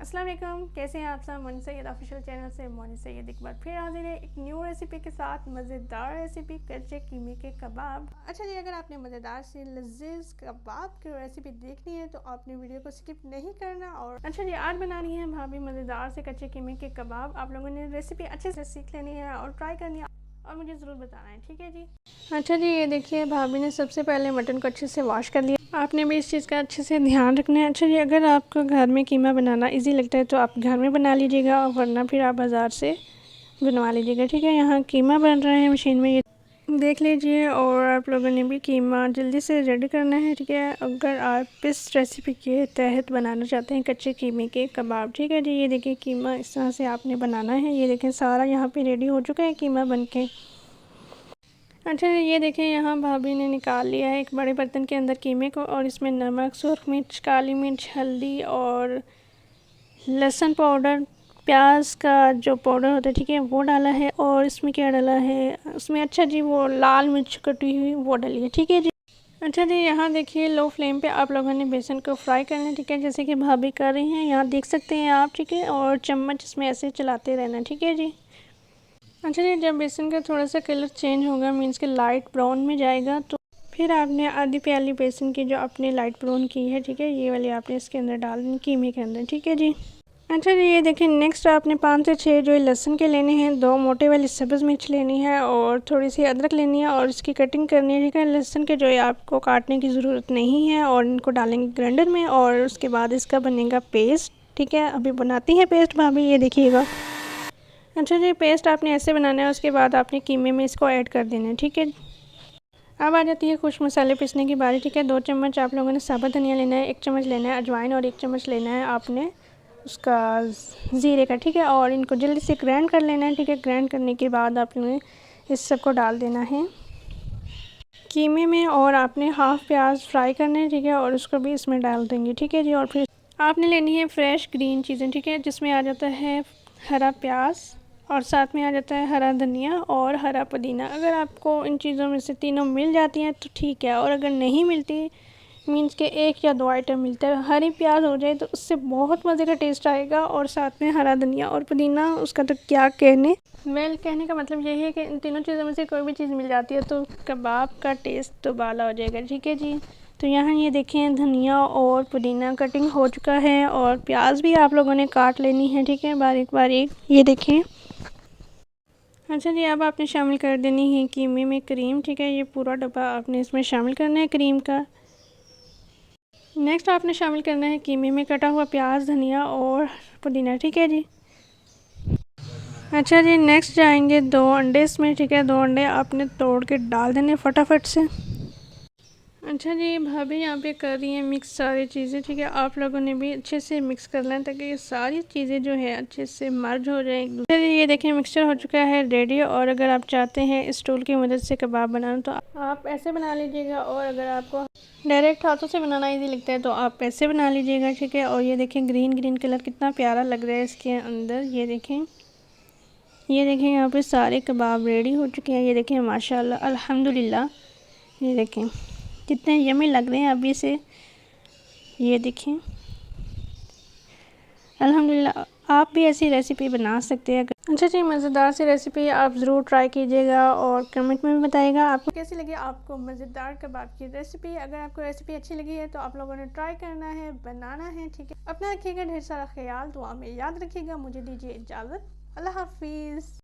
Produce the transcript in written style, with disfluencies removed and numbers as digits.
अस्सलाम वालेकुम, कैसे हैं आप सब। मोनी सैयद ऑफिशियल चैनल से मोनी सैयद एक बार फिर हाजिर है एक न्यू रेसिपी के साथ। मज़ेदार रेसिपी कच्चे कीमे के कबाब। अच्छा जी, अगर आपने मज़ेदार से लजीज कबाब की रेसिपी देखनी है तो आपने वीडियो को स्किप नहीं करना। और अच्छा जी, आज बनानी है भाभी मज़ेदार से कच्चे कीमे के कबाब। आप लोगों ने रेसिपी अच्छे से सीख लेनी है और ट्राई करनी है और मुझे ज़रूर बताना है, ठीक है जी। अच्छा जी, ये देखिए भाभी ने सबसे पहले मटन को अच्छे से वॉश कर लिया। आपने भी इस चीज़ का अच्छे से ध्यान रखना है। अच्छा जी, अगर आपको घर में कीमा बनाना इजी लगता है तो आप घर में बना लीजिएगा, वरना फिर आप बाज़ार से बनवा लीजिएगा, ठीक है। यहाँ कीमा बन रहा है मशीन में, ये देख लीजिए। और आप लोगों ने भी कीमा जल्दी से रेडी करना है, ठीक है। अगर आप इस रेसिपी के तहत बनाना चाहते हैं कच्चे कीमे के कबाब, ठीक है जी। ये देखिए कीमा इस तरह से आपने बनाना है। ये देखें सारा यहाँ पे रेडी हो चुका है कीमा बन के। अच्छा ये देखें, यहाँ भाभी ने निकाल लिया है एक बड़े बर्तन के अंदर कीमे को, और इसमें नमक, सुर्ख मिर्च, काली मिर्च, हल्दी और लहसुन पाउडर, प्याज का जो पाउडर होता है, ठीक है, वो डाला है। और इसमें क्या डाला है, उसमें अच्छा जी वो लाल मिर्च कटी हुई वो डाली है, ठीक है जी। अच्छा जी, यहाँ देखिए लो फ्लेम पे आप लोगों ने बेसन को फ्राई करना है, ठीक है, जैसे कि भाभी कर रही हैं, यहाँ देख सकते हैं आप, ठीक है। और चम्मच इसमें ऐसे चलाते रहना, ठीक है जी। अच्छा जी, जब बेसन का थोड़ा सा कलर चेंज होगा, मीन्स के लाइट ब्राउन में जाएगा, तो फिर आपने आधी प्याली बेसन की जो आपने लाइट ब्राउन की है, ठीक है, ये वाली आपने इसके अंदर डालनी कीमे के अंदर, ठीक है जी। अच्छा जी, ये देखें नेक्स्ट आपने 5 से 6 जो लहसुन के लेने हैं, 2 मोटे वाली सब्ज़ मिर्च लेनी है और थोड़ी सी अदरक लेनी है और इसकी कटिंग करनी है, ठीक है। लहसुन के जो है आपको काटने की ज़रूरत नहीं है और इनको डालेंगे ग्राइंडर में और उसके बाद इसका बनेगा पेस्ट, ठीक है। अभी बनाती हैं पेस्ट भाभी, ये देखिएगा। अच्छा जी, पेस्ट आपने ऐसे बनाना है, उसके बाद आपने कीमे में इसको ऐड कर देना है, ठीक है। अब आ जाती है खुश मसाले पीसने की बारी, ठीक है। 2 चम्मच आप लोगों ने साबुत धनिया लेना है, 1 चम्मच लेना है अजवाइन और 1 चम्मच लेना है आपने उसका ज़ीरे का, ठीक है। और इनको जल्दी से ग्राइंड कर लेना है, ठीक है। ग्राइंड करने के बाद आपने इस सब को डाल देना है कीमे में और आपने हाफ़ प्याज फ्राई करना है, ठीक है, और उसको भी इसमें डाल देंगे, ठीक है जी। और फिर आपने लेनी है फ्रेश ग्रीन चीज़ें, ठीक है, जिसमें आ जाता है हरा प्याज और साथ में आ जाता है हरा धनिया और हरा पुदीना। अगर आपको इन चीज़ों में से तीनों मिल जाती हैं तो ठीक है, और अगर नहीं मिलती, मीन्स के 1 या 2 आइटम मिलता है, हरी प्याज हो जाए तो उससे बहुत मज़े का टेस्ट आएगा, और साथ में हरा धनिया और पुदीना, उसका तो क्या कहने। कहने का मतलब यही है कि इन तीनों चीज़ों में से कोई भी चीज़ मिल जाती है तो कबाब का टेस्ट तो बाला हो जाएगा, ठीक है जी। तो यहाँ ये देखें धनिया और पुदीना कटिंग हो चुका है और प्याज भी आप लोगों ने काट लेनी है, ठीक है, बारीक बारीक, ये देखें। अच्छा जी, अब आपने शामिल कर देनी है कीमे में क्रीम, ठीक है। ये पूरा डब्बा आपने इसमें शामिल करना है क्रीम का। नेक्स्ट आपने शामिल करना है कीमे में कटा हुआ प्याज, धनिया और पुदीना, ठीक है जी। अच्छा जी, नेक्स्ट जाएंगे 2 अंडे इसमें, ठीक है। 2 अंडे आपने तोड़ के डाल देने फटाफट से। अच्छा जी, भाभी यहाँ पे कर रही हैं मिक्स सारी चीज़ें, ठीक है। आप लोगों ने भी अच्छे से मिक्स कर लें ताकि ये सारी चीज़ें जो है अच्छे से मर्ज हो जाए एक दूसरे। ये देखें मिक्सचर हो चुका है रेडी, और अगर आप चाहते हैं इस टूल की मदद से कबाब बनाना तो आप ऐसे बना लीजिएगा, और अगर आपको डायरेक्ट हाथों से बनाना ईजी लगता है तो आप ऐसे बना लीजिएगा, ठीक है। और ये देखें ग्रीन ग्रीन कलर कितना प्यारा लग रहा है इसके अंदर, ये देखें। ये देखें यहाँ पे सारे कबाब रेडी हो चुके हैं, ये देखें माशाल्लाह अल्हम्दुलिल्लाह। ये देखें कितने यमी लग रहे हैं अभी से, ये देखें अल्हम्दुलिल्लाह। आप भी ऐसी रेसिपी बना सकते हैं। अच्छा जी, मज़ेदार सी रेसिपी आप ज़रूर ट्राई कीजिएगा और कमेंट में भी बताइएगा आपको कैसी लगी आपको मज़ेदार कबाब की रेसिपी। अगर आपको रेसिपी अच्छी लगी है तो आप लोगों ने ट्राई करना है, बनाना है, ठीक है। अपना रखिएगा ढेर सारा ख्याल, दुआ में याद रखिएगा। मुझे दीजिए इजाज़त, अल्लाह हाफिज़।